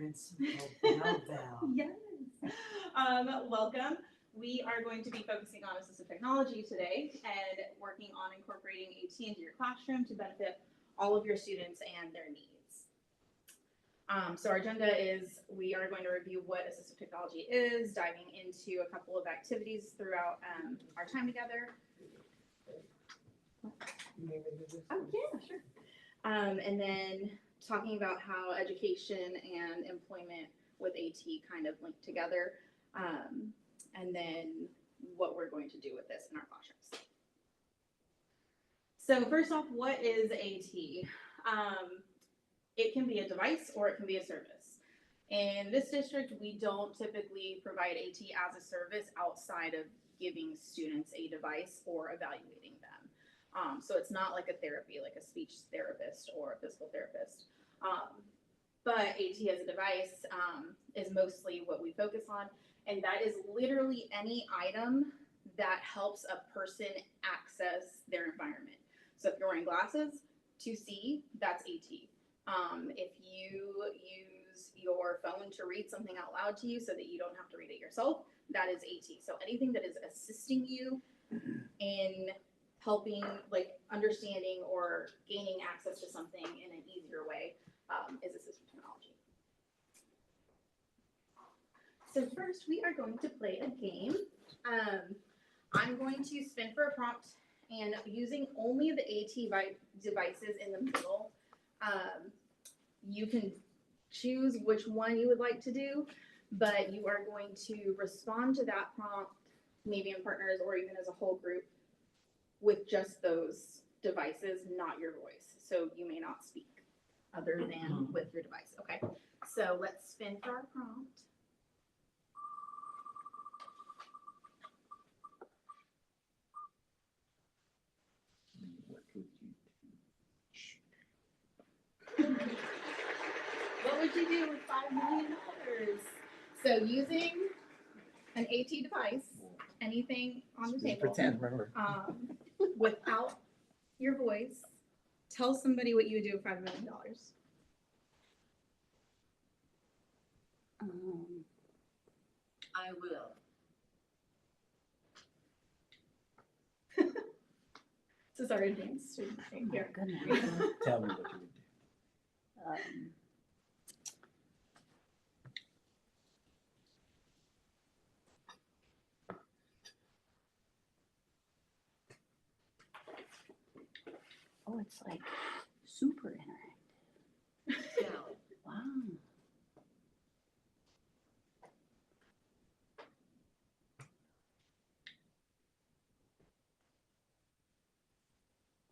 Principal Belval. Yes. Welcome. We are going to be focusing on assistive technology today and working on incorporating AT into your classroom to benefit all of your students and their needs. So our agenda is we are going to review what assistive technology is, diving into a couple of activities throughout our time together. Oh, yeah, sure. And then talking about how education and employment with AT kind of link together, and then what we're going to do with this in our classrooms. So first off, what is AT? It can be a device or it can be a service. In this district, we don't typically provide AT as a service outside of giving students a device or evaluating them. So it's not like a therapy, like a speech therapist or a physical therapist. But AT as a device is mostly what we focus on, and that is literally any item that helps a person access their environment. So if you're wearing glasses to see, that's AT. If you use your phone to read something out loud to you so that you don't have to read it yourself, that is AT. So anything that is assisting you in helping, like understanding or gaining access to something in an easier way is assistive technology. So first we are going to play a game. I'm going to spin for a prompt and using only the AT devices in the middle, you can choose which one you would like to do, but you are going to respond to that prompt, maybe in partners or even as a whole group, with just those devices, not your voice. So you may not speak other than with your device. Okay, so let's spin for our prompt. What would you do with $5 million? So using an AT device, anything on the table, pretend, remember. without your voice, tell somebody what you would do with $5 million. I will. This is our advanced student right here. Goodness. Tell me what you would do. Oh, it's like super interactive. Tell. Wow.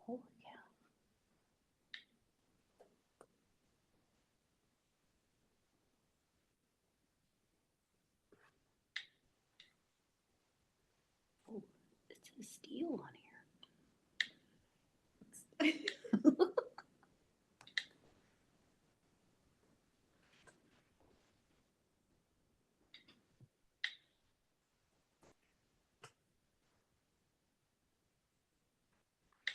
Holy cow. Oh, it says steel on here.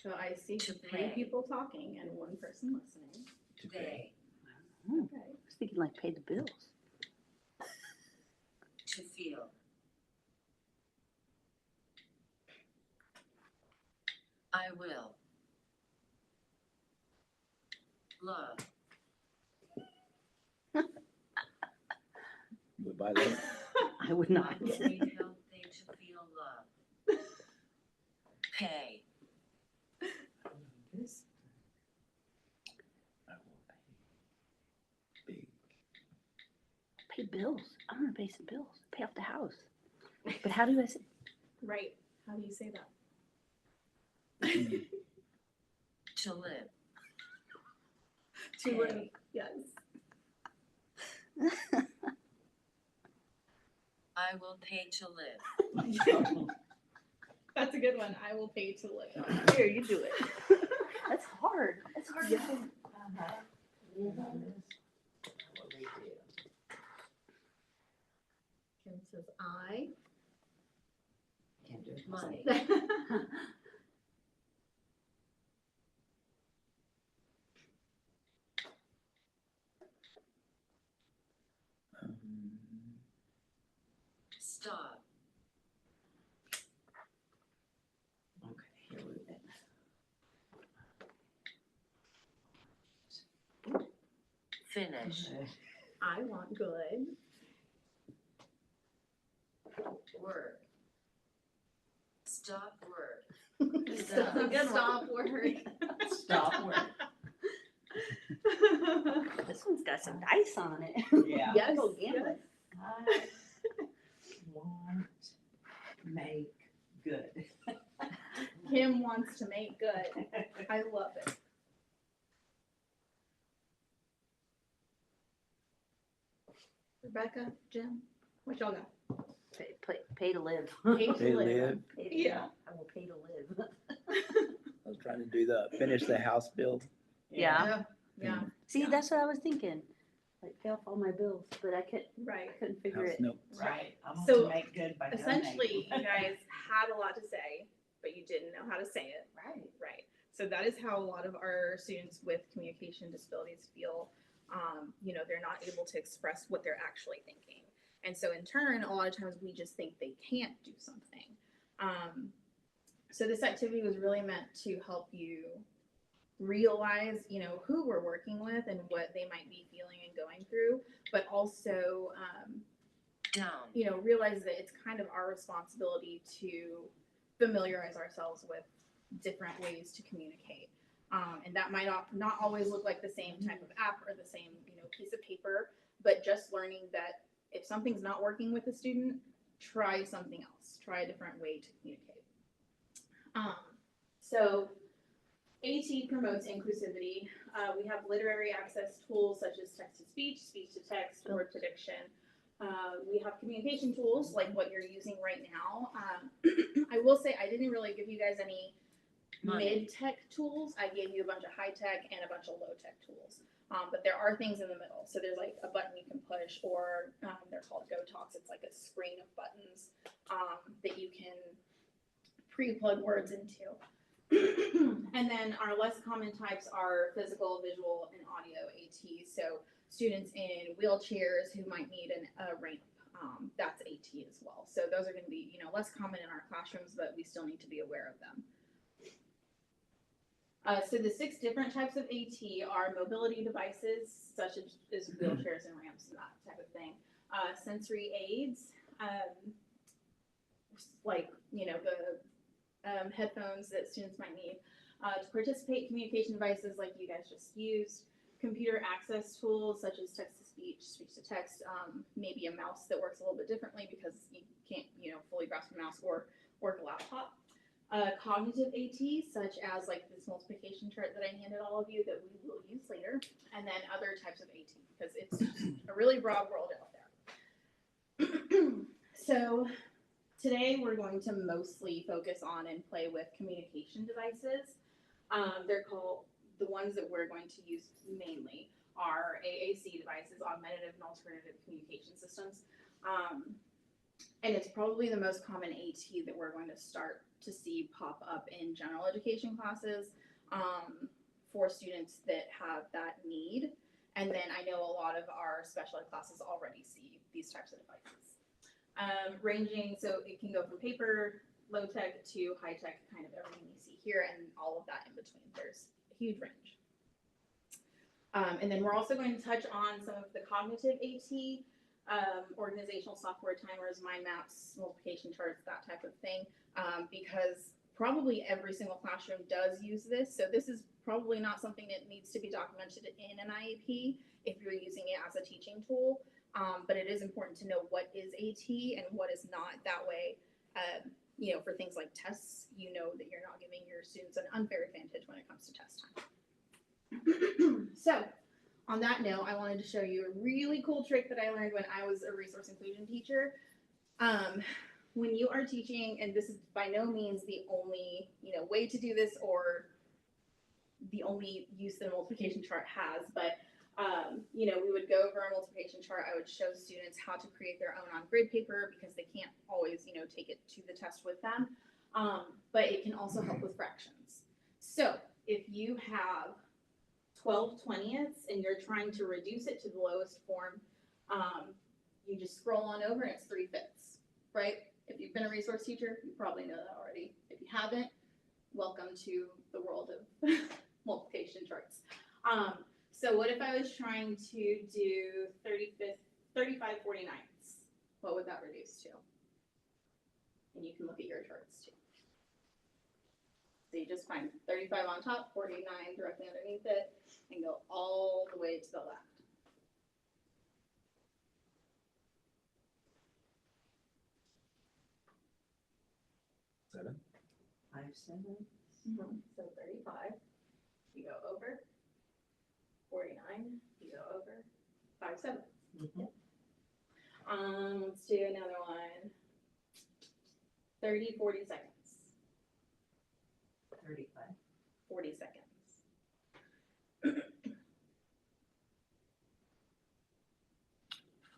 So I see To 3 pay. people talking and 1 person listening. They. Oh, Okay. I was thinking like pay the bills. To feel. I will. Love. You would buy that? I would not. I will need help they to feel love. Pay. This. I will pay. Big. Pay bills. I'm gonna pay some bills. Pay off the house. But how do I say? Right. How do you say that? To live. To live. Pay. Yes. I will pay to live. That's a good one. I will pay to live. Here, you do it. That's hard. That's hard. Yeah. To say. Kim says I. Can't do it. Money. Stop. Okay, here we go. Finish. I want good. Work. Stop work. Stop, Good one. stop work. Stop work. This one's got some dice on it. Yeah. Yes, Go gambling. I want make good. Kim wants to make good. I love it. Rebecca, Jim, what y'all got? Pay to live. Pay to They live. live. Pay to- Yeah. I will pay to live. I was trying to do finish the house build. Yeah. Yeah, See, Yeah. that's what I was thinking. Like pay off all my bills, but I right. couldn't figure House it. note. Right, I want So, to make good by Essentially, donating. you guys had a lot to say, but you didn't know how to say it. Right. Right. So that is how a lot of our students with communication disabilities feel. They're not able to express what they're actually thinking. And so in turn, a lot of times we just think they can't do something. So this activity was really meant to help you realize, who we're working with and what they might be feeling and going through, but also, Down. realize that it's kind of our responsibility to familiarize ourselves with different ways to communicate. And that might not always look like the same type of app or the same, piece of paper, but just learning that if something's not working with a student, try something else. Try a different way to communicate. So AT promotes inclusivity. We have literary access tools such as text-to-speech, speech-to-text, word prediction. We have communication tools like what you're using right now. I will say I didn't really give you guys any mid-tech tools. I gave you a bunch of high-tech and a bunch of low-tech tools. But there are things in the middle. So there's like a button you can push, or they're called Go Talks. It's like a screen of buttons that you can pre-plug words into. And then our less common types are physical, visual, and audio AT. So students in wheelchairs who might need a ramp, that's AT as well. So those are going to be, less common in our classrooms, but we still need to be aware of them. So the 6 different types of AT are mobility devices, such as wheelchairs and ramps and that type of thing. Sensory aids, like, the headphones that students might need. To participate, communication devices like you guys just used. Computer access tools such as text-to-speech, speech-to-text, maybe a mouse that works a little bit differently because you can't, fully grasp a mouse or work a laptop. Cognitive AT, such as like this multiplication chart that I handed all of you that we will use later, and then other types of AT, because it's a really broad world out there. So today we're going to mostly focus on and play with communication devices. They're called, the ones that we're going to use mainly are AAC devices, augmentative and alternative communication systems. And it's probably the most common AT that we're going to start to see pop up in general education classes for students that have that need. And then I know a lot of our special ed classes already see these types of devices. Ranging, so it can go from paper, low tech to high tech, kind of everything you see here, and all of that in between. There's a huge range. And then we're also going to touch on some of the cognitive AT, organizational software, timers, mind maps, multiplication charts, that type of thing, because probably every single classroom does use this. So this is probably not something that needs to be documented in an IEP if you're using it as a teaching tool. But it is important to know what is AT and what is not. That way, for things like tests, that you're not giving your students an unfair advantage when it comes to test time. So, on that note, I wanted to show you a really cool trick that I learned when I was a resource inclusion teacher. When you are teaching, and this is by no means the only, way to do this or the only use that a multiplication chart has, but we would go over a multiplication chart. I would show students how to create their own on grid paper because they can't always, take it to the test with them. But it can also help with fractions. So if you have 12/20ths and you're trying to reduce it to the lowest form, you just scroll on over and it's 3/5, right? If you've been a resource teacher, you probably know that already. If you haven't, welcome to the world of multiplication charts. So what if I was trying to do 35/49ths? What would that reduce to? And you can look at your charts too. So you just find 35 on top, 49 directly underneath it, and go all the way to the left. 7. 5 7. So 35, you go over. 49, you go over. 5 7. Mhm. Let's do another one. 30/40 seconds. 35. 40 seconds.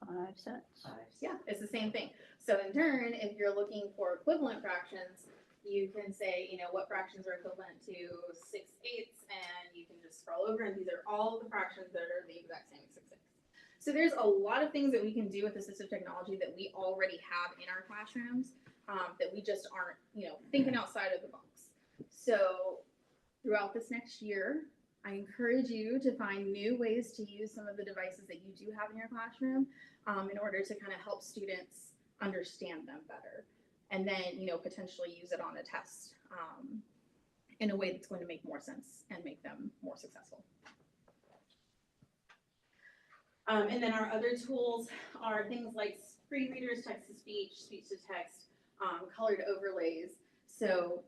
5 cents. 5 Yeah, it's the same thing. So in turn, if you're looking for equivalent fractions, you can say, you know, what fractions are equivalent to 6/8, and you can just scroll over, and these are all the fractions that are the exact same as 6/8. So there's a lot of things that we can do with assistive technology that we already have in our classrooms, that we just aren't, you know, thinking outside of the box. So throughout this next year, I encourage you to find new ways to use some of the devices that you do have in your classroom, in order to kind of help students understand them better. And then, you know, potentially use it on a test, in a way that's going to make more sense and make them more successful. And then our other tools are things like screen readers, text to speech, speech to text, colored overlays. So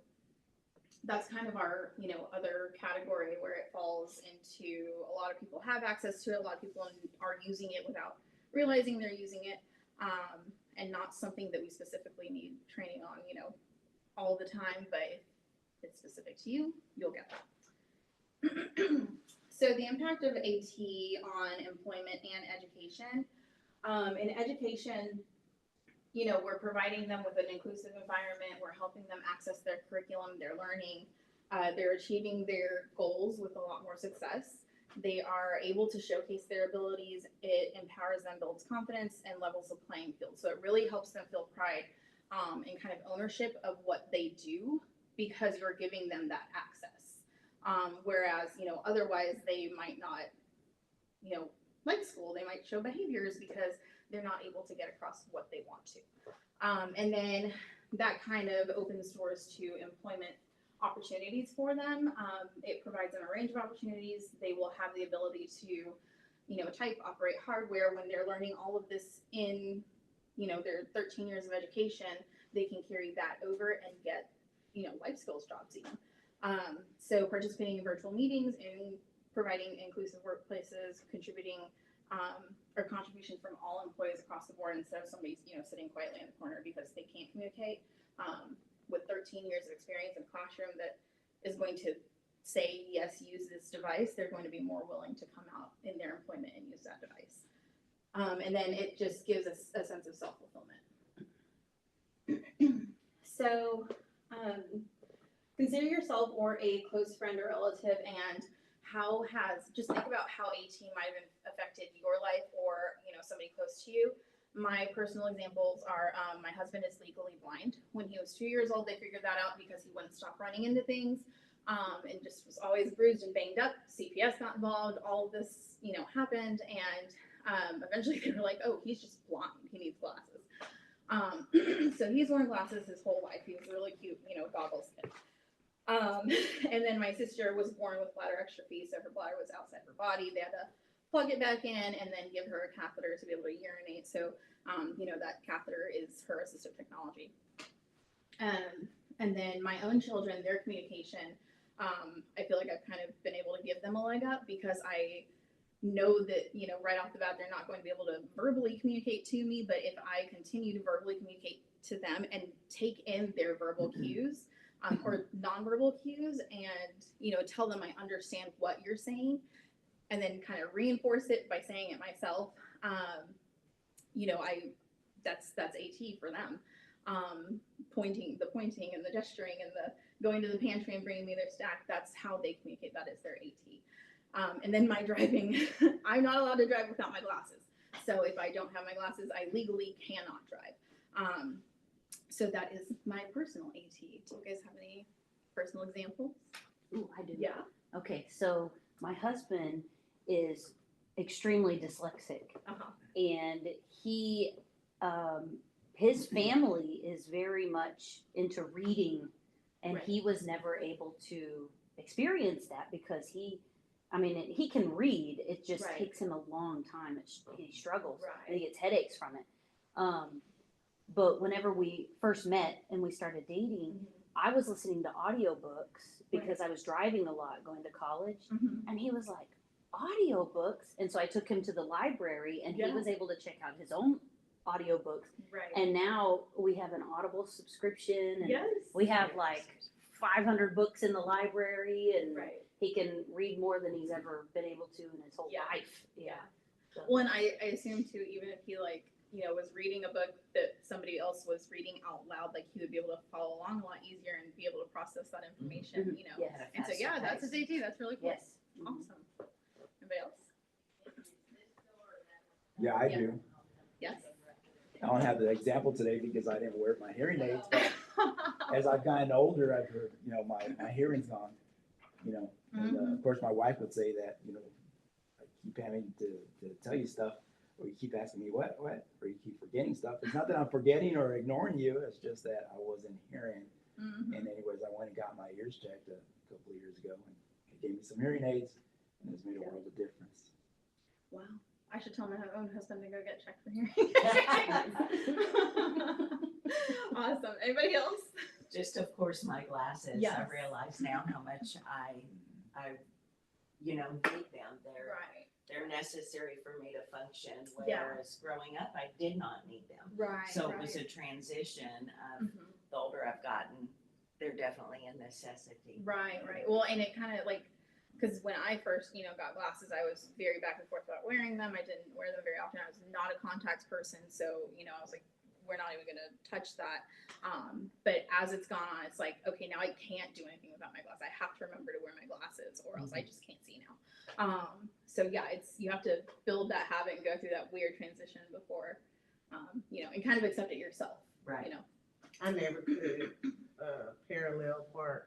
that's kind of our, you know, other category where it falls into, a lot of people have access to it, a lot of people are using it without realizing they're using it, and not something that we specifically need training on, you know, all the time, but if it's specific to you, you'll get that. So the impact of AT on employment and education. In education, you know, we're providing them with an inclusive environment. We're helping them access their curriculum, their learning. They're achieving their goals with a lot more success. They are able to showcase their abilities. It empowers them, builds confidence, and levels the playing field. So it really helps them feel pride, and kind of ownership of what they do, because you're giving them that access. Whereas, you know, otherwise they might not, you know, like school. They might show behaviors because they're not able to get across what they want to. And then that kind of opens doors to employment opportunities for them. It provides them a range of opportunities. They will have the ability to, you know, type, operate hardware. When they're learning all of this in, you know, their 13 years of education, they can carry that over and get, you know, life skills jobs even. So participating in virtual meetings and providing inclusive workplaces, contributing, or contribution from all employees across the board, instead of somebody, you know, sitting quietly in the corner because they can't communicate. With 13 years of experience in a classroom that is going to say, yes, use this device, they're going to be more willing to come out in their employment and use that device. And then it just gives us a sense of self-fulfillment. So consider yourself or a close friend or relative, and just think about how AT might have affected your life, or, you know, somebody close to you. My personal examples are, my husband is legally blind. When he was 2 years old, they figured that out because he wouldn't stop running into things, and just was always bruised and banged up. CPS got involved. All of this, you know, happened, and eventually they were like, oh, he's just blind. He needs glasses. So he's worn glasses his whole life. He was a really cute, you know, goggles kid. And then my sister was born with bladder exstrophy, so her bladder was outside her body. They had to plug it back in and then give her a catheter to be able to urinate. So, you know, that catheter is her assistive technology. And then my own children, their communication, I feel like I've kind of been able to give them a leg up, because I know that, you know, right off the bat, they're not going to be able to verbally communicate to me, but if I continue to verbally communicate to them and take in their verbal cues, or nonverbal cues, and, you know, tell them I understand what you're saying, and then kind of reinforce it by saying it myself, you know, that's AT for them. Pointing and the gesturing and the going to the pantry and bringing me their snack, that's how they communicate. That is their AT. And then my driving, I'm not allowed to drive without my glasses. So if I don't have my glasses, I legally cannot drive. So that is my personal AT. Do you guys have any personal examples? Ooh, I do. Yeah. Okay, so my husband is extremely dyslexic, Uh-huh. and he, his family is very much into reading, and Right. he was never able to experience that because I mean, he can read. It just Right. takes him a long time. He struggles, Right. and he gets headaches from it. But whenever we first met and we started dating, I was listening to audiobooks because I was driving a lot going to college. Mm-hmm. And he was like, audiobooks? And so I took him to the library and he Yeah. was able to check out his own audiobooks. Right. And now we have an Audible subscription. And yes. we have like 500 books in the library. And Right. he can read more than he's ever been able to in his whole Yeah. life. Yeah. So, Well, and I assume too, even if he was reading a book that somebody else was reading out loud, like he would be able to follow along a lot easier and be able to process that information, Mhm. you know. Yeah. And so yeah, that's his AT. That's really cool. Yes. Awesome. Anybody else? Yeah, I Yeah. do. Yes. I don't have the example today because I didn't wear my hearing aids, but as I've gotten older, I've heard, my hearing's gone, and of course my wife would say that, I keep having to tell you stuff, or you keep asking me what, or you keep forgetting stuff. It's not that I'm forgetting or ignoring you, it's just that I wasn't hearing. Mhm. And anyways, I went and got my ears checked a couple of years ago, and they gave me some hearing aids, and it's made a world of difference. Wow. I should tell my own husband to go get checked for hearing. Awesome. Anybody else? Just of course my glasses. Yes. I realize now how much I need them. They're necessary for me to function. Yeah. Whereas growing up, I did not need them. Right. So right. it was a transition of the older I've gotten, they're definitely a necessity. Right. Well, and it kind of because when I first, got glasses, I was very back and forth about wearing them. I didn't wear them very often. I was not a contacts person. So, I was like, we're not even going to touch that. But as it's gone on, it's like, okay, now I can't do anything without my glasses. I have to remember to wear my glasses or else I just can't see now. So yeah, you have to build that habit and go through that weird transition before, and kind of accept it yourself. Right. I never could parallel park.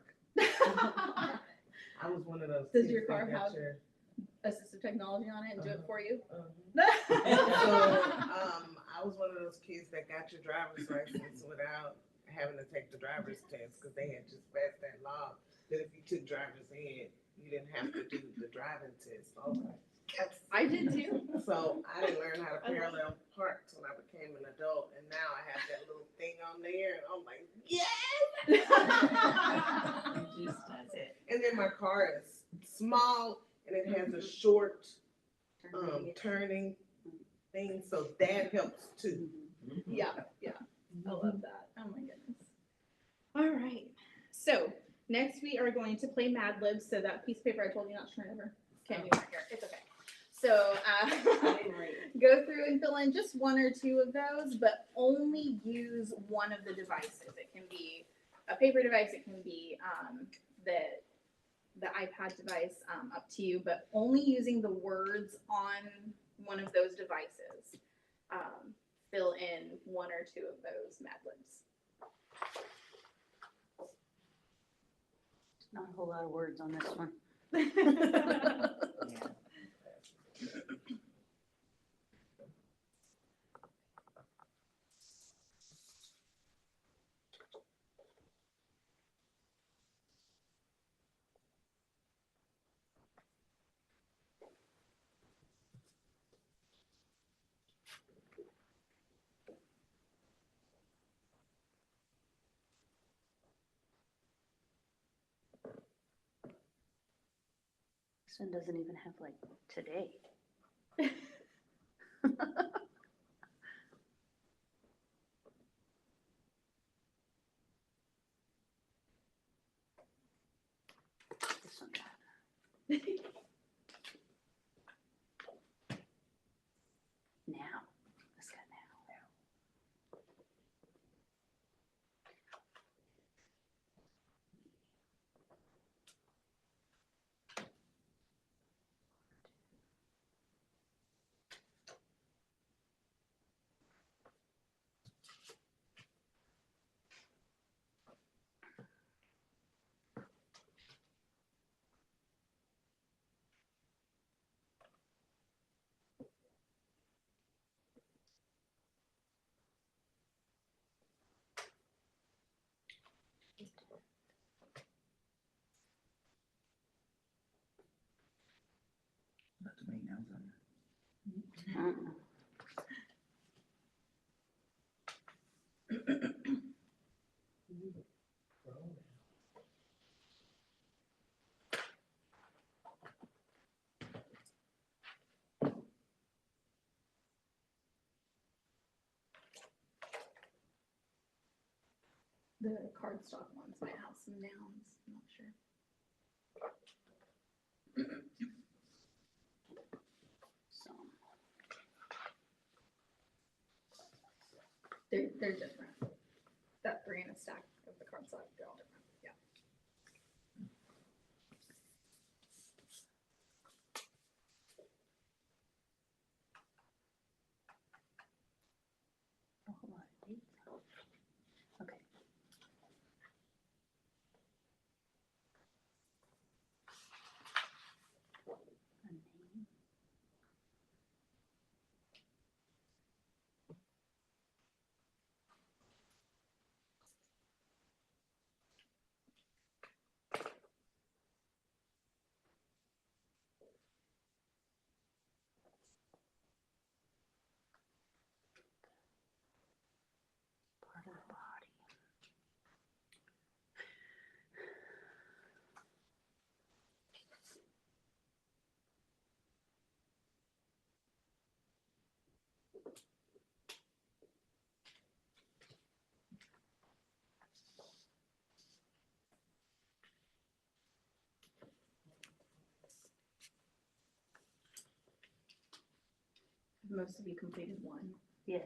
I was one of those. Does kids your that car got have your- assistive technology on it and do it for you? So I was one of those kids that got your driver's license without having to take the driver's test because they had just passed that law that if you took driver's ed, you didn't have to do the driving test. I did too. So I didn't learn how to parallel park till I became an adult, and now I have that little thing on there, and I'm like, yes! It just does it. And then my car is small, and it has a short turning thing, so that helps too. Yeah. I love that. Oh my goodness. All right. So next we are going to play Mad Libs. So that piece of paper I told you not to turn over. Okay, move right here. It's okay. So go through and fill in just one or two of those, but only use one of the devices. It can be a paper device. It can be the iPad device, up to you, but only using the words on one of those devices. Fill in one or two of those Mad Libs. Not a whole lot of words on this one. Yeah. This one doesn't even have like today. This one got now. This got now. Uh-uh. The cardstock ones might have some nouns, I'm not sure. So, They're different. That three in a stack of the cardstock, they're all different, yeah. a whole lot of dates. Okay. A name. Part of the body. Most of you completed one. Yes.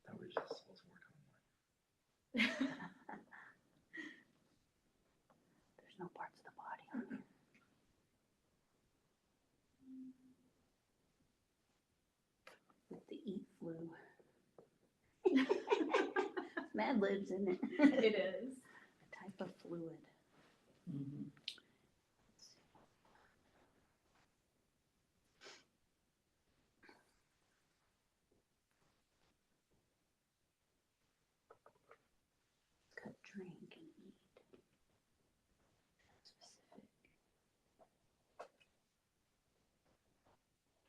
That we're just supposed to work on There's no parts of the body on here. With the eat flu. Mad Libs, isn't it? It is. A type of fluid. Mhm. It's got drink and eat. Specific.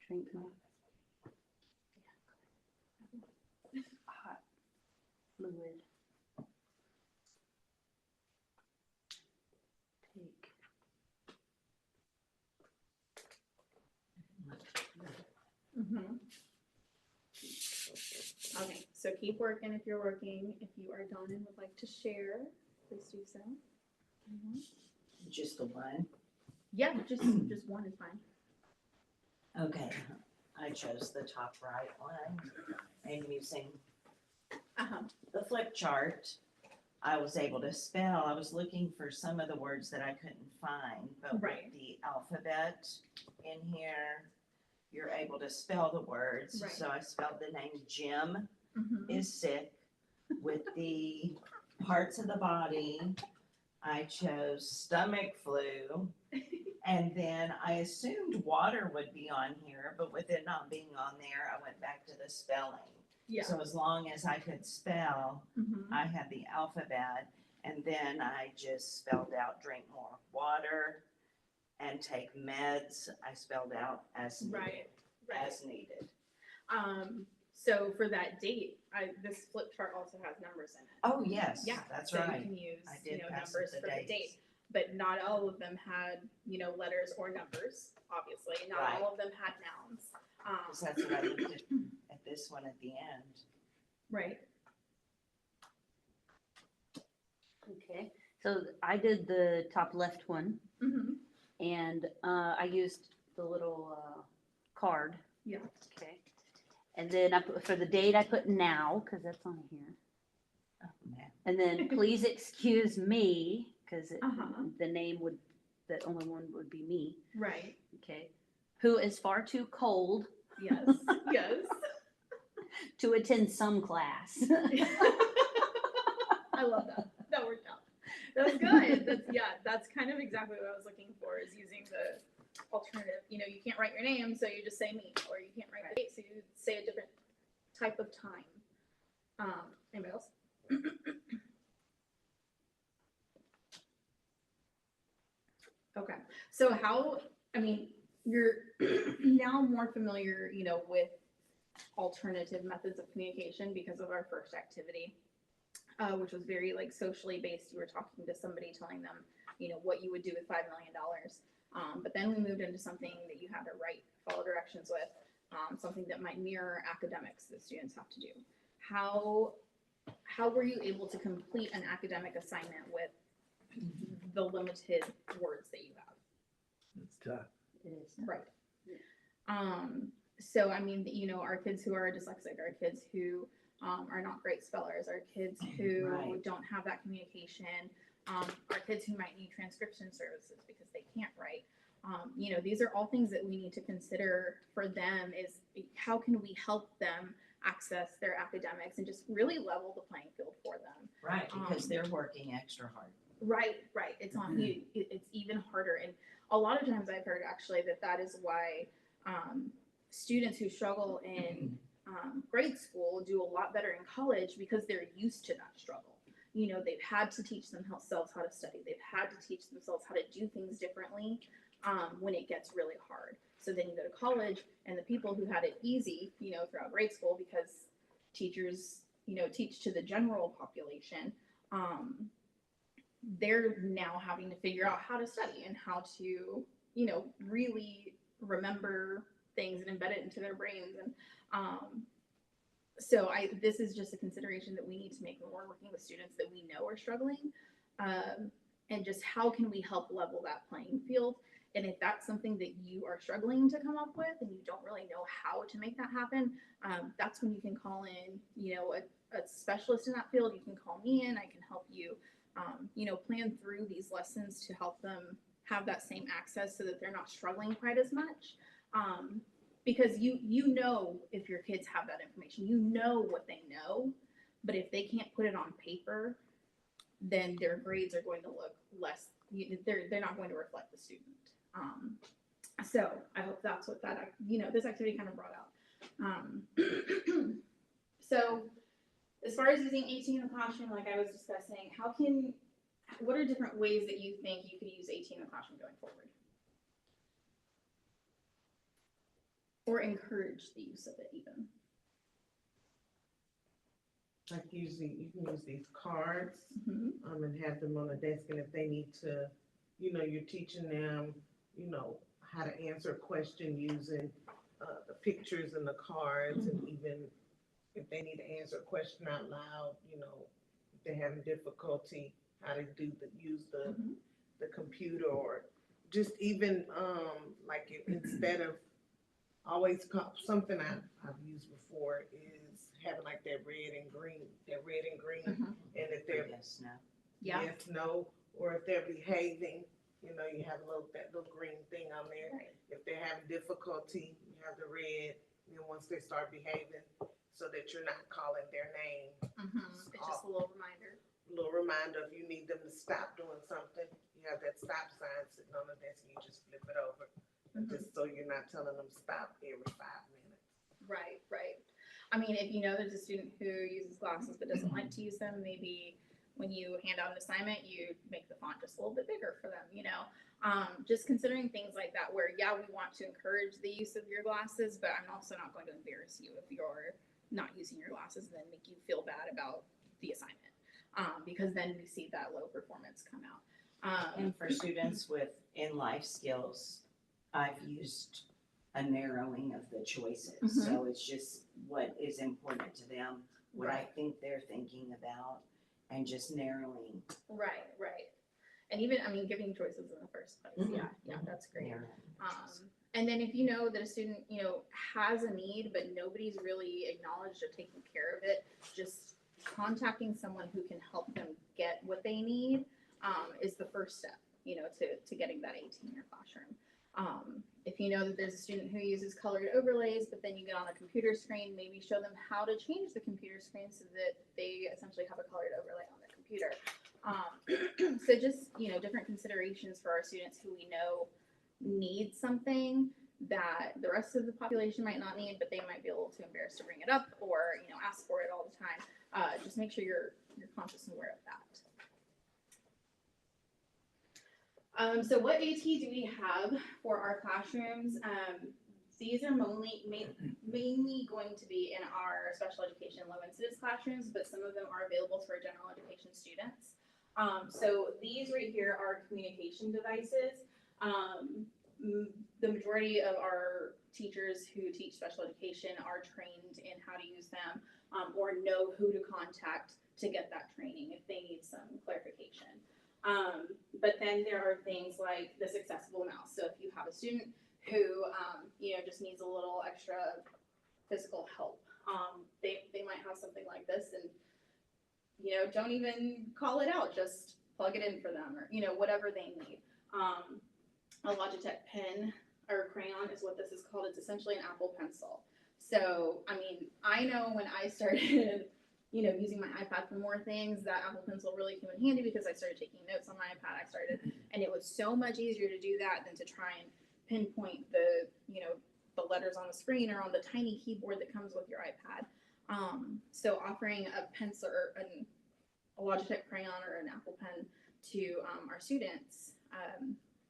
Drink milk. Hot fluid. Take. Mm-hmm. Okay, so keep working if you're working. If you are done and would like to share, please do so. Mhm. Just the one? Yeah, just one is fine. Okay, I chose the top right one, and using Uh-huh. the flip chart, I was able to spell. I was looking for some of the words that I couldn't find, but Right. with the alphabet in here, you're able to spell the words. Right. So I spelled the name Jim Mm-hmm. is sick. With the parts of the body, I chose stomach flu. And then I assumed water would be on here, but with it not being on there, I went back to the spelling. Yeah. So as long as I could spell, Mm-hmm. I had the alphabet, and then I just spelled out drink more water and take meds. I spelled out as needed. Right. As needed. So for that date, this flip chart also has numbers in it. Oh, yes, Yeah, that's so right. you can use, I did pass numbers with for the the date. dates. But not all of them had, letters or numbers, obviously. Not Right. all of them had nouns. Because that's what I looked at this one at the end. Right. Okay, so I did the top left one, Mm-hmm. and I used the little card. Yeah. Okay, and then I put, for the date I put now because that's on here, Oh, man. and then please excuse me because Uh-huh. the name would, the only one would be me. Right. Okay, who is far too cold Yes. Yes. to attend some class. I love that. That worked out. That was good. That's kind of exactly what I was looking for, is using the alternative. You can't write your name, so you just say me, or you can't write the date, so you say a different type of time. Anybody else? Okay, so how, I mean, you're now more familiar, you know, with alternative methods of communication because of our first activity, which was very like socially based. You were talking to somebody, telling them, you know, what you would do with $5 million. But then we moved into something that you had to write, follow directions with, something that might mirror academics that students have to do. How were you able to complete an academic assignment with the limited words that you have? It's tough. It is. Right. So I mean, you know, our kids who are dyslexic, our kids who are not great spellers, our kids who Right. don't have that communication, our kids who might need transcription services because they can't write. You know, these are all things that we need to consider for them is how can we help them access their academics and just really level the playing field for them. Right, because they're working extra hard. Right, right. It's on you. It's even harder. And a lot of times I've heard actually that is why students who struggle in grade school do a lot better in college because they're used to that struggle. You know, they've had to teach themselves how to study. They've had to teach themselves how to do things differently when it gets really hard. So then you go to college and the people who had it easy, you know, throughout grade school because teachers, you know, teach to the general population, they're now having to figure out how to study and how to, you know, really remember things and embed it into their brains. And so this is just a consideration that we need to make when we're working with students that we know are struggling, and just how can we help level that playing field. And if that's something that you are struggling to come up with and you don't really know how to make that happen, that's when you can call in, you know, a specialist in that field. You can call me in, I can help you, you know, plan through these lessons to help them have that same access so that they're not struggling quite as much. Because you know if your kids have that information, you know what they know, but if they can't put it on paper, then their grades are going to look less, they're not going to reflect the student. So I hope that's what that, you know, this activity kind of brought out. So as far as using 18 in the classroom, like I was discussing, what are different ways that you think you could use 18 in the classroom going forward? Or encourage the use of it even? Like usually you can use these cards, Mm-hmm. and have them on the desk, and if they need to, you know, you're teaching them, you know, how to answer a question using the pictures and the cards, and even if they need to answer a question out loud, you know, if they're having difficulty, how to use the computer, or just even like instead of always something I've used before is having like that red and green, Mhm. and if they're Yes, no. Yeah. yes, no, or if they're behaving, you know, you have that little green thing on there. Right. If they're having difficulty, you have the red, and then once they start behaving, so that you're not calling their name. Mm-hmm. It's just a little reminder. Little reminder, if you need them to stop doing something, you have that stop sign sitting on the desk, and you just flip it over, just so you're not telling them stop every 5 minutes. Right, right. I mean, if you know there's a student who uses glasses but doesn't like to use them, maybe when you hand out an assignment, you make the font just a little bit bigger for them, you know? Just considering things like that where, yeah, we want to encourage the use of your glasses, but I'm also not going to embarrass you if you're not using your glasses and then make you feel bad about the assignment. Because then we see that low performance come out. And for students with in-life skills, I've used a narrowing of the choices. Mhm. So it's just what is important to them, what I Right. think they're thinking about, and just narrowing. Right, right. And even, I mean, giving choices in the first place. Mhm. Yeah, that's great. narrowing. And then if you know that a student, you know, has a need, but nobody's really acknowledged or taken care of it, just contacting someone who can help them get what they need is the first step, you know, to getting that 18 in your classroom. If you know that there's a student who uses colored overlays, but then you get on a computer screen, maybe show them how to change the computer screen so that they essentially have a colored overlay on their computer. So just, you know, different considerations for our students who we know need something that the rest of the population might not need, but they might be a little too embarrassed to bring it up or, you know, ask for it all the time. Just make sure you're conscious and aware of that. So what AT do we have for our classrooms? These are mainly going to be in our special education low incidence classrooms, but some of them are available for general education students. So these right here are communication devices. The majority of our teachers who teach special education are trained in how to use them, or know who to contact to get that training if they need some clarification. But then there are things like this accessible mouse. So if you have a student who, just needs a little extra physical help, they might have something like this and, don't even call it out, just plug it in for them or, whatever they need. A Logitech pen or crayon is what this is called. It's essentially an Apple Pencil. So, I know when I started using my iPad for more things, that Apple Pencil really came in handy because I started taking notes on my iPad. And it was so much easier to do that than to try and pinpoint the letters on the screen or on the tiny keyboard that comes with your iPad. So offering a pencil or a Logitech crayon or an Apple Pen to our students,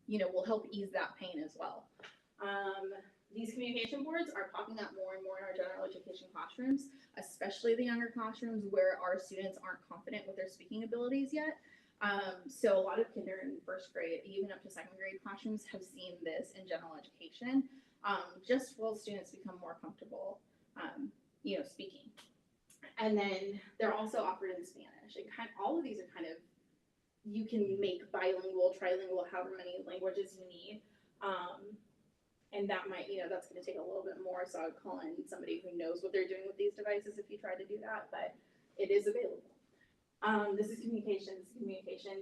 will help ease that pain as well. These communication boards are popping up more and more in our general education classrooms, especially the younger classrooms where our students aren't confident with their speaking abilities yet. So a lot of kids in first grade, even up to second grade classrooms, have seen this in general education, just while students become more comfortable, speaking. And then they're also offered in Spanish. And all of these are you can make bilingual, trilingual, however many languages you need. And that might, that's going to take a little bit more. So I would call in somebody who knows what they're doing with these devices if you try to do that, but it is available. This is communication.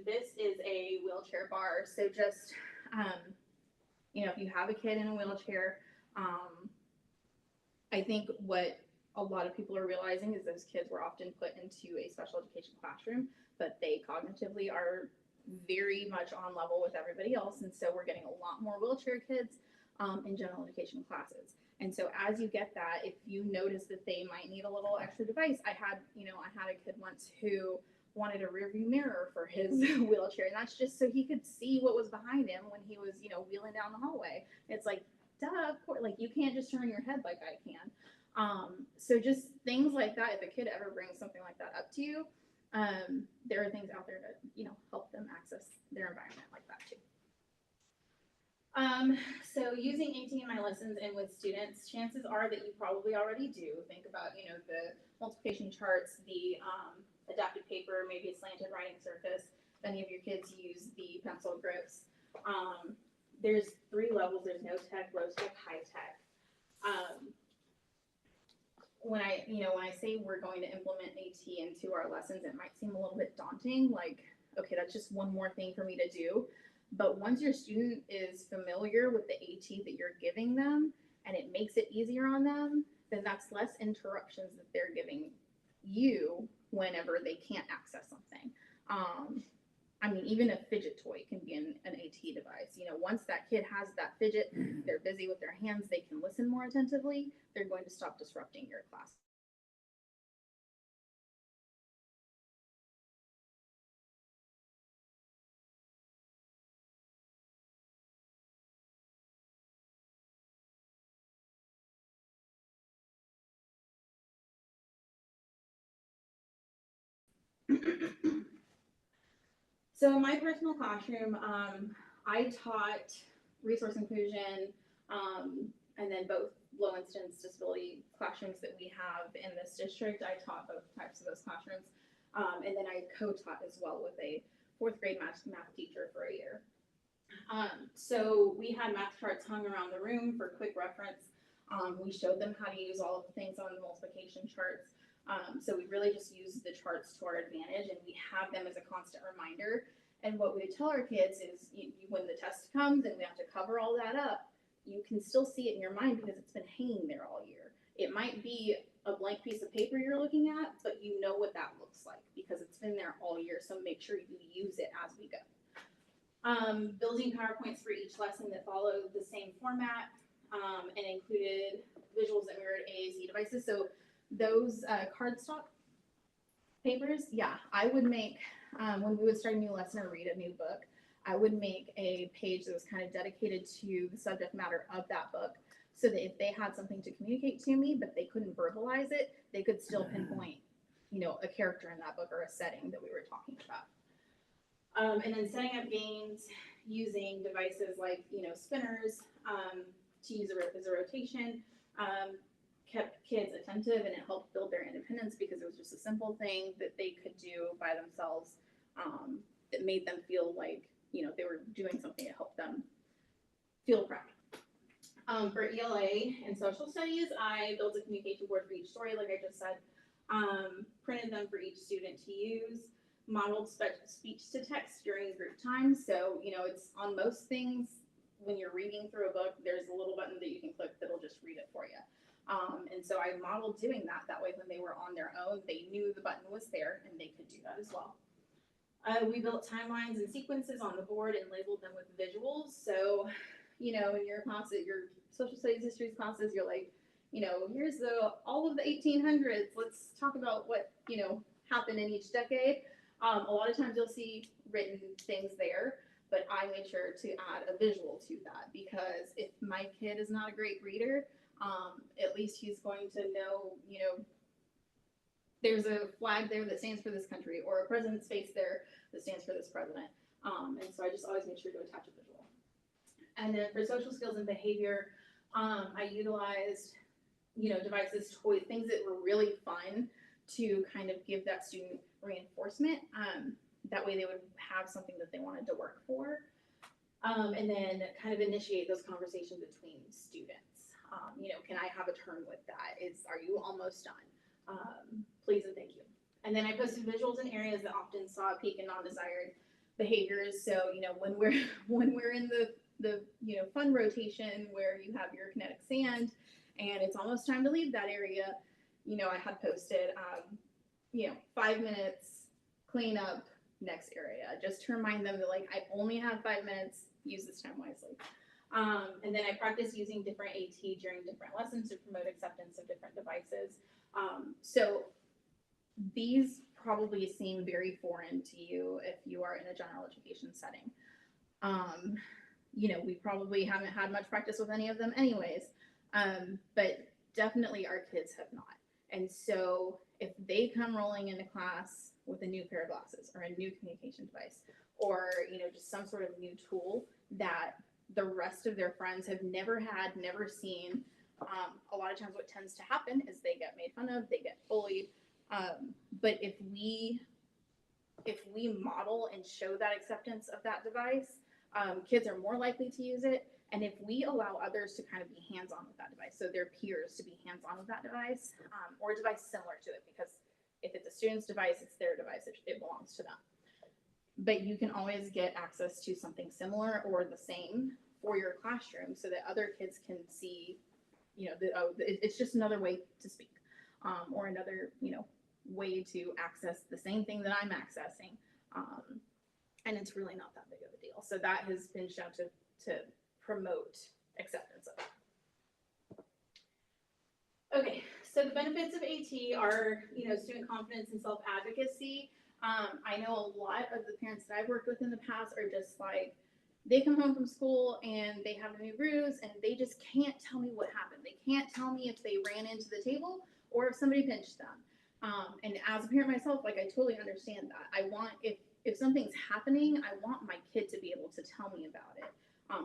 This is a wheelchair bar. So just, if you have a kid in a wheelchair, I think what a lot of people are realizing is those kids were often put into a special education classroom, but they cognitively are very much on level with everybody else. And so we're getting a lot more wheelchair kids in general education classes. And so as you get that, if you notice that they might need a little extra device, I had a kid once who wanted a rear view mirror for his wheelchair. And that's just so he could see what was behind him when he was, wheeling down the hallway. It's like, duh, of course, like you can't just turn your head like I can. So just things like that, if a kid ever brings something like that up to you, there are things out there to, help them access their environment like that too. So using AT in my lessons and with students, chances are that you probably already do. Think about, the multiplication charts, the adapted paper, maybe a slanted writing surface. If any of your kids use the pencil grips. There's 3 levels. There's no tech, low tech, high tech. When I say we're going to implement AT into our lessons, it might seem a little bit daunting, like, okay, that's just one more thing for me to do. But once your student is familiar with the AT that you're giving them and it makes it easier on them, then that's less interruptions that they're giving you whenever they can't access something. Even a fidget toy can be an AT device. Once that kid has that fidget, they're busy with their hands, they can listen more attentively, they're going to stop disrupting your class. So in my personal classroom, I taught resource inclusion, and then both low incidence disability classrooms that we have in this district. I taught both types of those classrooms, and then I co-taught as well with a 4th grade math teacher for a year. So we had math charts hung around the room for quick reference. We showed them how to use all of the things on the multiplication charts. So we really just use the charts to our advantage, and we have them as a constant reminder. And what we tell our kids is when the test comes and we have to cover all that up, you can still see it in your mind because it's been hanging there all year. It might be a blank piece of paper you're looking at, but you know what that looks like because it's been there all year. So make sure you use it as we go. Building PowerPoints for each lesson that followed the same format, and included visuals that mirrored AAC devices. So those cardstock papers, yeah, I would make, when we would start a new lesson or read a new book, I would make a page that was kind of dedicated to the subject matter of that book, so that if they had something to communicate to me, but they couldn't verbalize it, they could still pinpoint, a character in that book or a setting that we were talking about. And then setting up games using devices like, spinners, to use as a rotation, kept kids attentive, and it helped build their independence because it was just a simple thing that they could do by themselves, that made them feel like, they were doing something to help them feel proud. For ELA and social studies, I built a communication board for each story, like I just said, printed them for each student to use, modeled speech to text during group time. So, it's on most things, when you're reading through a book, there's a little button that you can click that'll just read it for you. And so I modeled doing that. That way, when they were on their own, they knew the button was there and they could do that as well. We built timelines and sequences on the board and labeled them with visuals. So, in your class, your social studies histories classes, you're like, here's all of the 1800s. Let's talk about what, happened in each decade. A lot of times you'll see written things there, but I made sure to add a visual to that, because if my kid is not a great reader, at least he's going to know, there's a flag there that stands for this country, or a president's face there that stands for this president. And so I just always make sure to attach a visual. And then for social skills and behavior, I utilized, devices, toys, things that were really fun to kind of give that student reinforcement. That way they would have something that they wanted to work for. And then kind of initiate those conversations between students. Can I have a turn with that? Are you almost done? Please and thank you. And then I posted visuals in areas that often saw a peak in non-desired behaviors. So, when we're in the fun rotation where you have your kinetic sand and it's almost time to leave that area, I had posted, 5 minutes, clean up, next area, just to remind them that, like, I only have 5 minutes, use this time wisely. And then I practiced using different AT during different lessons to promote acceptance of different devices. So these probably seem very foreign to you if you are in a general education setting. We probably haven't had much practice with any of them anyways, but definitely our kids have not. And so if they come rolling into class with a new pair of glasses or a new communication device, or, just some sort of new tool that the rest of their friends have never had, never seen, a lot of times what tends to happen is they get made fun of, they get bullied. But if we model and show that acceptance of that device, kids are more likely to use it. And if we allow others to kind of be hands-on with that device, so their peers to be hands-on with that device, or a device similar to it, because if it's a student's device, it's their device, it belongs to them. But you can always get access to something similar or the same for your classroom so that other kids can see, it's just another way to speak, or another, way to access the same thing that I'm accessing. And it's really not that big of a deal. So that has been shown to promote acceptance of that. Okay, so the benefits of AT are, student confidence and self-advocacy. I know a lot of the parents that I've worked with in the past are just like, they come home from school and they have a new bruise and they just can't tell me what happened. They can't tell me if they ran into the table or if somebody pinched them. And as a parent myself, like, I totally understand that. I want, if something's happening, I want my kid to be able to tell me about it,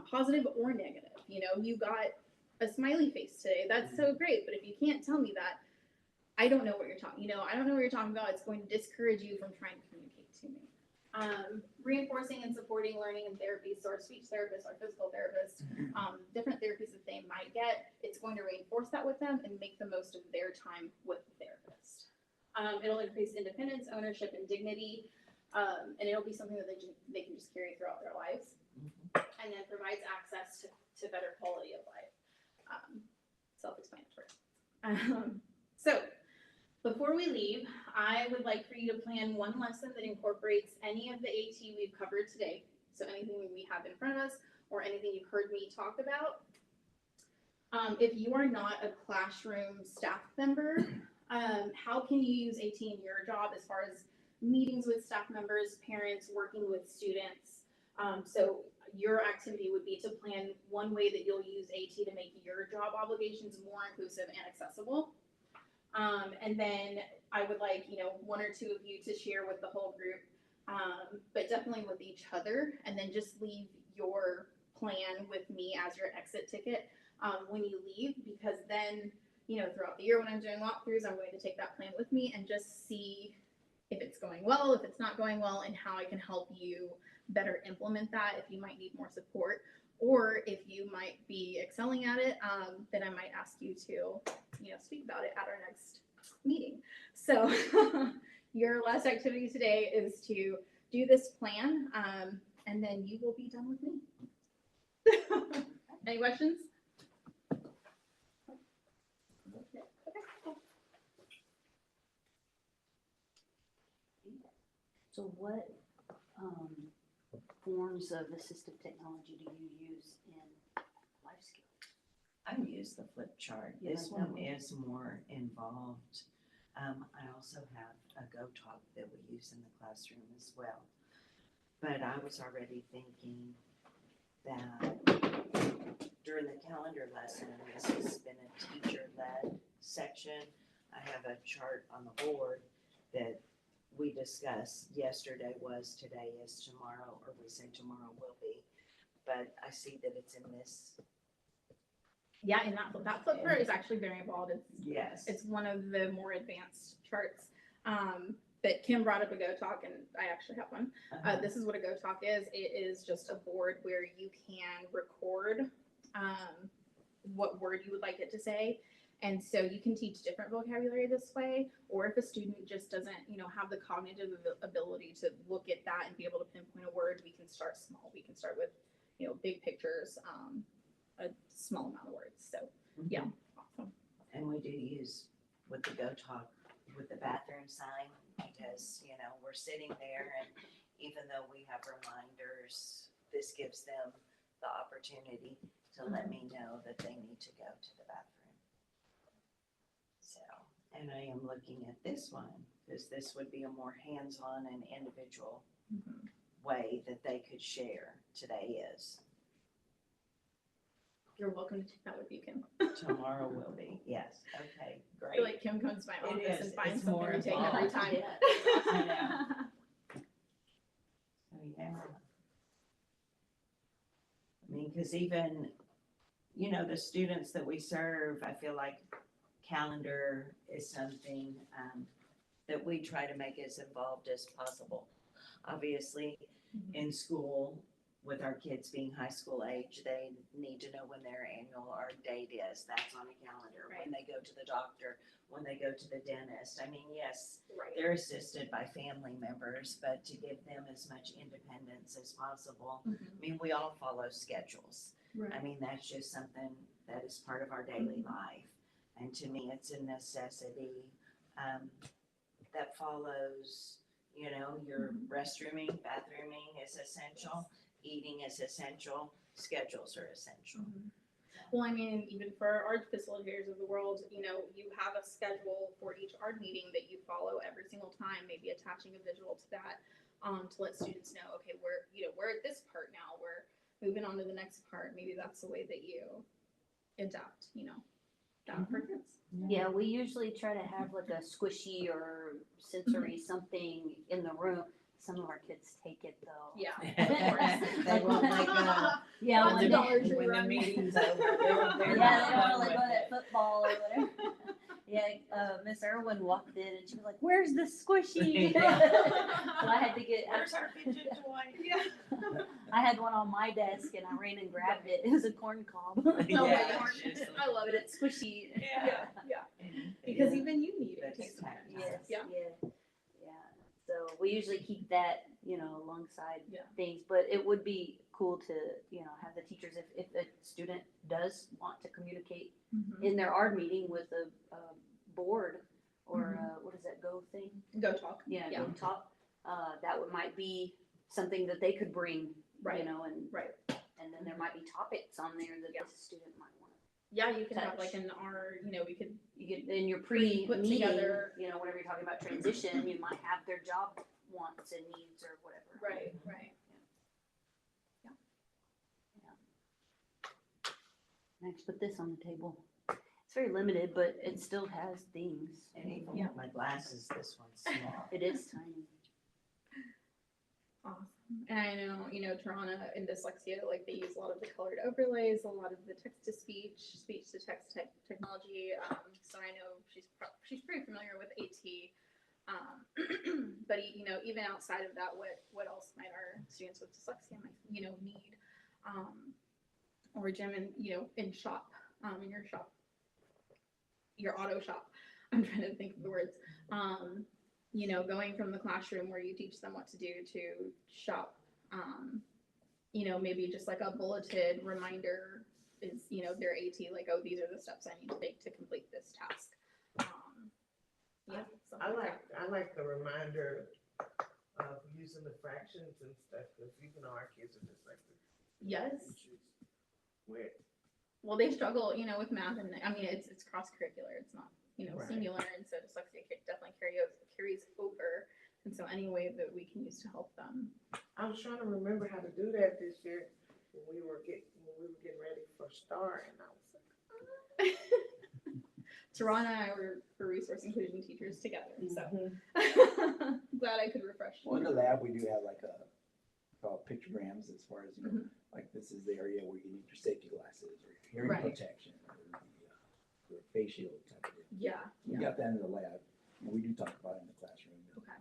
positive or negative. You got a smiley face today. That's so great. But if you can't tell me that, I don't know what you're talking, I don't know what you're talking about. It's going to discourage you from trying to communicate to me. Reinforcing and supporting learning and therapy, so our speech therapist, our physical therapist, different therapies that they might get, it's going to reinforce that with them and make the most of their time with the therapist. It'll increase independence, ownership, and dignity, and it'll be something that they can just carry throughout their lives, and then provides access to better quality of life. Self-explanatory. So before we leave, I would like for you to plan one lesson that incorporates any of the AT we've covered today. So anything we have in front of us or anything you've heard me talk about. If you are not a classroom staff member, how can you use AT in your job as far as meetings with staff members, parents, working with students? So your activity would be to plan one way that you'll use AT to make your job obligations more inclusive and accessible. And then I would like, one or two of you to share with the whole group, but definitely with each other, and then just leave your plan with me as your exit ticket when you leave, because then, throughout the year when I'm doing walkthroughs, I'm going to take that plan with me and just see if it's going well, if it's not going well, and how I can help you better implement that, if you might need more support, or if you might be excelling at it, then I might ask you to, speak about it at our next meeting. So your last activity today is to do this plan, and then you will be done with me. Any questions? So what, forms of assistive technology do you use in life skills? I use the flip chart. You This like that one one? is more involved. I also have a Go Talk that we use in the classroom as well. But I was already thinking that during the calendar lesson, this has been a teacher-led section. I have a chart on the board that we discussed yesterday was, today is, tomorrow, or we say tomorrow will be. But I see that it's in this. Yeah, and that flip chart is actually very involved. Yes. It's one of the more advanced charts. But Kim brought up a Go Talk, and I actually have one. This is what a Go Talk is. It is just a board where you can record what word you would like it to say. And so you can teach different vocabulary this way, or if a student just doesn't, have the cognitive ability to look at that and be able to pinpoint a word, we can start small. We can start with, big pictures, a small amount of words. So yeah, awesome. And we do use with the Go Talk with the bathroom sign, because, we're sitting there, and even though we have reminders, this gives them the opportunity to let me know that they need to go to the bathroom. So, and I am looking at this one, because this would be a more hands-on and individual way that they could share. Today is. You're welcome to take that with you, Kim. Tomorrow will be, yes, okay, I great. feel like Kim comes to my It office is. and finds It's something more to take every involved. time. I know. So, yeah. I mean, because even, the students that we serve, I feel like calendar is something that we try to make as involved as possible. Obviously, in school, with our kids being high school age, they need to know when their annual art date is. That's on a calendar. Right. When they go to the doctor, when they go to the dentist. I mean, yes, Right. they're assisted by family members, but to give them as much independence as possible. I mean, we all follow schedules. Right. I mean, that's just something that is part of our daily life. And to me, it's a necessity that follows, your restrooming, bathrooming is essential, eating is essential, schedules are essential. Well, I mean, even for our art facilitators of the world, you have a schedule for each art meeting that you follow every single time, maybe attaching a visual to that, to let students know, okay, we're at this part now, we're moving on to the next part. Maybe that's the way that you adapt, that for kids. Yeah, we usually try to have like a squishy or sensory something in the room. Some of our kids take it though. Yeah. They won't let go. Yeah, When one the day- Dollar Tree When the run. meeting's over, they're Yeah, they not don't done wanna let go with of that football or whatever. Yeah, Miss Irwin walked in and she was like, "Where's the squishy?" Yeah. So I had to get. Where's our fidget toy? Yeah. I had one on my desk and I ran and grabbed it. It was a corn cob. Oh my Yeah, gosh, it's just I love But it. it's squishy. Yeah. Because even you need it. That's too sometimes. Yes, Yeah. yeah. So we usually keep that, alongside Yeah. things, but it would be cool to, have the teachers, if a student does want to communicate in their art meeting with a board or what is that Go thing? Go talk. Yeah, Yeah. Go Talk. Might be something that they could bring, Right. and Right. and then there might be topics on there that the student might want. Yeah, you can have Touch. like an R, we could, You get in your Put pre-meeting, together- whenever you're talking about transition, you might have their job wants and needs or whatever. right. I just put this on the table. It's very limited, but it still has things. And even Yeah. with my glasses, this one's small. It is tiny. Awesome. And I know, Tarana in dyslexia, like they use a lot of the colored overlays, a lot of the text to speech, speech to text type technology. So I know she's pretty familiar with AT. But even outside of that, what else might our students with dyslexia need? Or Jim in shop, in your shop, your auto shop. I'm trying to think of the words. Going from the classroom where you teach them what to do to shop, maybe just like a bulleted reminder is, their AT, like, oh, these are the steps I need to take to complete this task. I like the reminder of using the fractions and stuff, because even though our kids are dyslexic. Yes. Weird. Well, they struggle, with math, and I mean, it's cross-curricular. It's not, Right. singular, and so dyslexia definitely carries over. And so any way that we can use to help them. I was trying to remember how to do that this year when we were getting ready for STAR, and I was like, Tarana and I were resource inclusion teachers together, so glad I could refresh. Well, in the lab, we do have like called pictograms as far as, like this is the area where you need your safety glasses or your hearing Right. protection or the face shield type of thing. Yeah. We got that in the lab, and we do talk about it in the classroom, and Okay.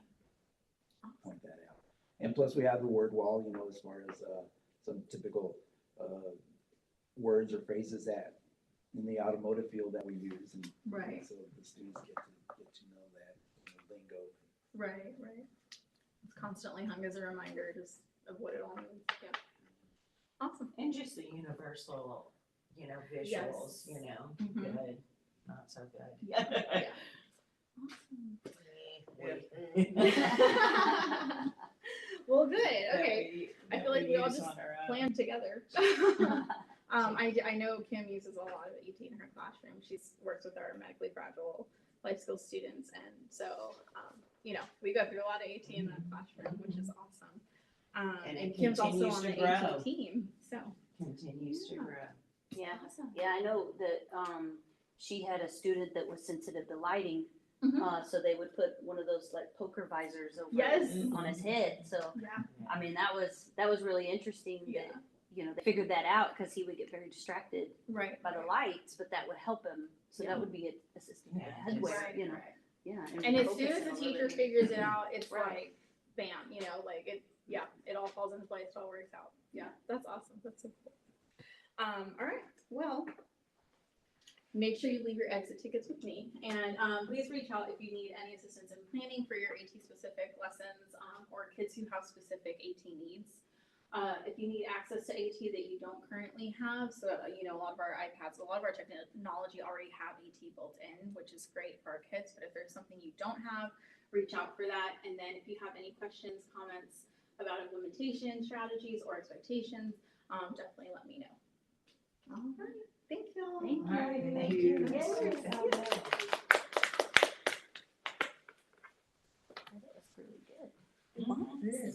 point that out. And plus, we have the word wall, as far as some typical words or phrases that in the automotive field that we use, and Right. so the students get to know that lingo. Right. It's constantly hung as a reminder just of what it all means. Yeah. Awesome. And just the universal, visuals, Yes. Mhm. good, not so good. Yeah. Well, good. Okay. I feel like we all just plan together. I know Kim uses a lot of AT in her classroom. She's works with our medically fragile life skills students, and so we go through a lot of AT in that classroom, which is awesome. And And it Kim's also continues on to the AT grow. team, so Continues to Yeah. grow. Yeah. awesome. Yeah, I know that she had a student that was sensitive to lighting, Mhm. so they would put one of those like poker visors over Yes. on his head. So Yeah. I mean that was really interesting. Yeah. That they figured that out because he would get very distracted Right. by the lights, but that would help him. So Yeah. that would be assisting with Yeah, headwear. Right. Right. Yeah. And as focus soon as and the a little teacher bit. figures it out, it's Right. like, bam, it all falls into place, it all works out. Yeah, that's awesome. That's so cool. All right, well, make sure you leave your exit tickets with me, and please reach out if you need any assistance in planning for your AT specific lessons, or kids who have specific AT needs. If you need access to AT that you don't currently have, so a lot of our iPads, a lot of our technology already have AT built in, which is great for our kids. But if there's something you don't have, reach out for that. And then if you have any questions, comments about implementation strategies or expectations, definitely let me know. All right, thank you. Thank All right, you. thank you. Yes. That was really good. Mhm. Yeah.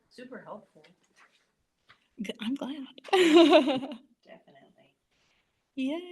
Super helpful, I'm glad. definitely. Yay.